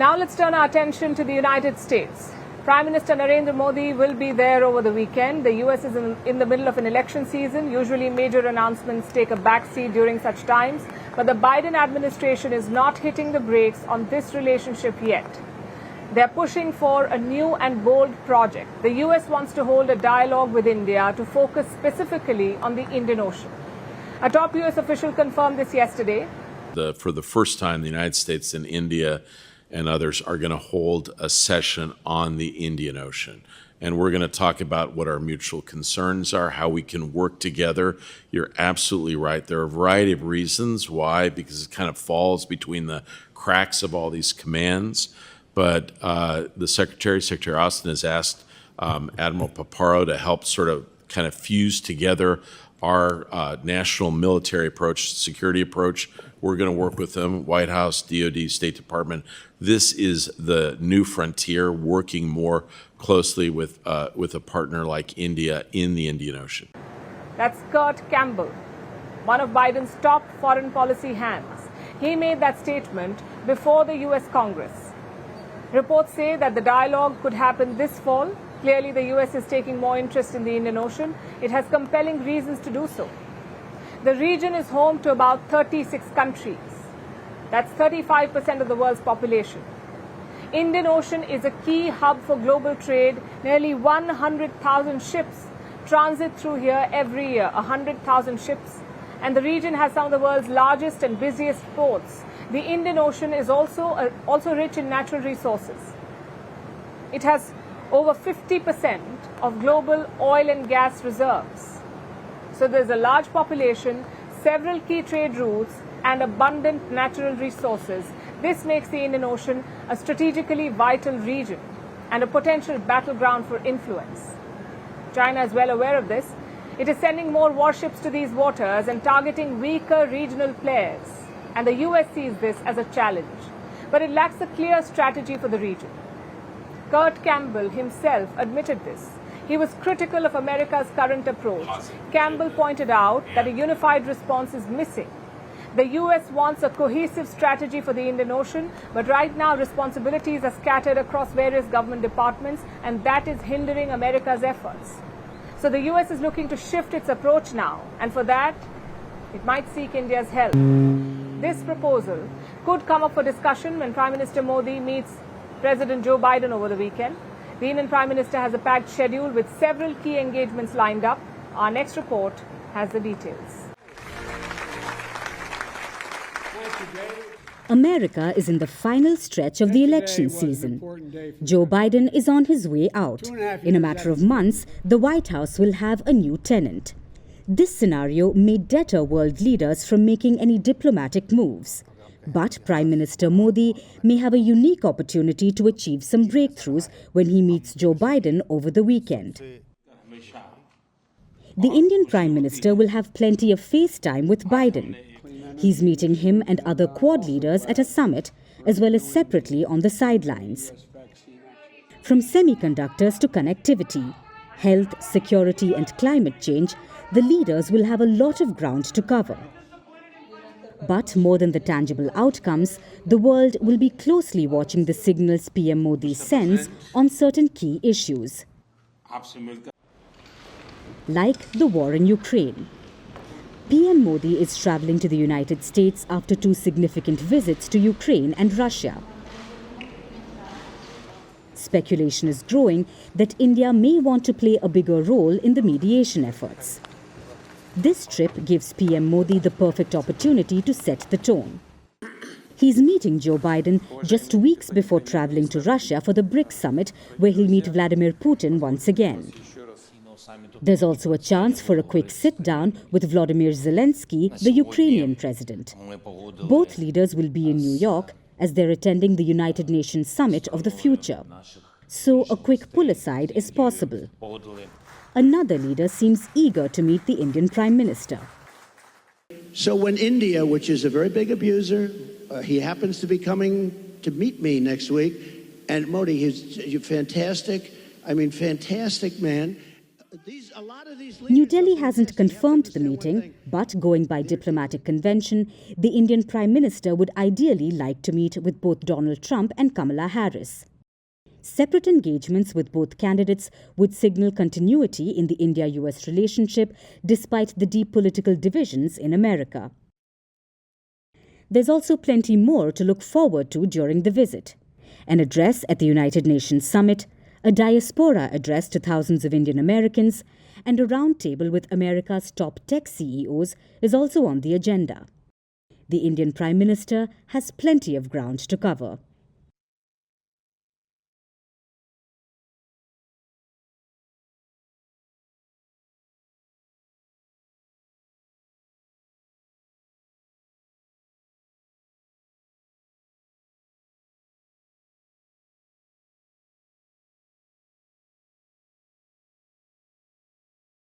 Now let's turn our attention to the United States. Prime Minister Narendra Modi will be there over the weekend. The US is in the middle of an election season. Usually major announcements take a backseat during such times. But the Biden administration is not hitting the brakes on this relationship yet. They're pushing for a new and bold project. The US wants to hold a dialogue with India to focus specifically on the Indian Ocean. A top US official confirmed this yesterday. For the first time, the United States and India and others are going to hold a session on the Indian Ocean. And we're going to talk about what our mutual concerns are, how we can work together. You're absolutely right. There are a variety of reasons why, because it kind of falls between the cracks of all these commands. But the Secretary Austin, has asked Admiral Paparo to help sort of kind of fuse together our national military approach, security approach. We're going to work with them, White House, DOD, State Department. This is the new frontier, working more closely with a partner like India in the Indian Ocean. That's Kurt Campbell, one of Biden's top foreign policy hands. He made that statement before the US Congress. Reports say that the dialogue could happen this fall. Clearly, the US is taking more interest in the Indian Ocean. It has compelling reasons to do so. The region is home to about 36 countries. That's 35% of the world's population. Indian Ocean is a key hub for global trade. Nearly 100,000 ships transit through here every year, 100,000 ships. And the region has some of the world's largest and busiest ports. The Indian Ocean is also rich in natural resources. It has over 50% of global oil and gas reserves. So there's a large population, several key trade routes, and abundant natural resources. This makes the Indian Ocean a strategically vital region and a potential battleground for influence. China is well aware of this. It is sending more warships to these waters and targeting weaker regional players. And the US sees this as a challenge. But it lacks a clear strategy for the region. Kurt Campbell himself admitted this. He was critical of America's current approach. Campbell pointed out that a unified response is missing. The US wants a cohesive strategy for the Indian Ocean, but right now responsibilities are scattered across various government departments, and that is hindering America's efforts. So the US is looking to shift its approach now, and for that, it might seek India's help. This proposal could come up for discussion when Prime Minister Modi meets President Joe Biden over the weekend. The Indian Prime Minister has a packed schedule with several key engagements lined up. Our next report has the details. America is in the final stretch of the election season. Joe Biden is on his way out. In a matter of months, the White House will have a new tenant. This scenario may deter world leaders from making any diplomatic moves. But Prime Minister Modi may have a unique opportunity to achieve some breakthroughs when he meets Joe Biden over the weekend. The Indian Prime Minister will have plenty of face time with Biden. He's meeting him and other Quad leaders at a summit, as well as separately on the sidelines. From semiconductors to connectivity, health, security and climate change, the leaders will have a lot of ground to cover. But more than the tangible outcomes, the world will be closely watching the signals PM Modi sends on certain key issues, like the war in Ukraine. PM Modi is travelling to the United States after two significant visits to Ukraine and Russia. Speculation is growing that India may want to play a bigger role in the mediation efforts. This trip gives PM Modi the perfect opportunity to set the tone. He's meeting Joe Biden just weeks before traveling to Russia for the BRICS summit, where he'll meet Vladimir Putin once again. There's also a chance for a quick sit-down with Volodymyr Zelensky, the Ukrainian president. Both leaders will be in New York as they're attending the United Nations Summit of the Future. So a quick pull-aside is possible. Another leader seems eager to meet the Indian Prime Minister. So when India, which is a very big abuser, he happens to be coming to meet me next week, and Modi, he's fantastic, fantastic man. A lot of these New leaders Delhi are hasn't fantastic. You have to confirmed the understand one meeting, thing. but going by diplomatic convention, the Indian Prime Minister would ideally like to meet with both Donald Trump and Kamala Harris. Separate engagements with both candidates would signal continuity in the India-US relationship despite the deep political divisions in America. There's also plenty more to look forward to during the visit. An address at the United Nations Summit, a diaspora address to thousands of Indian Americans, and a roundtable with America's top tech CEOs is also on the agenda. The Indian Prime Minister has plenty of ground to cover.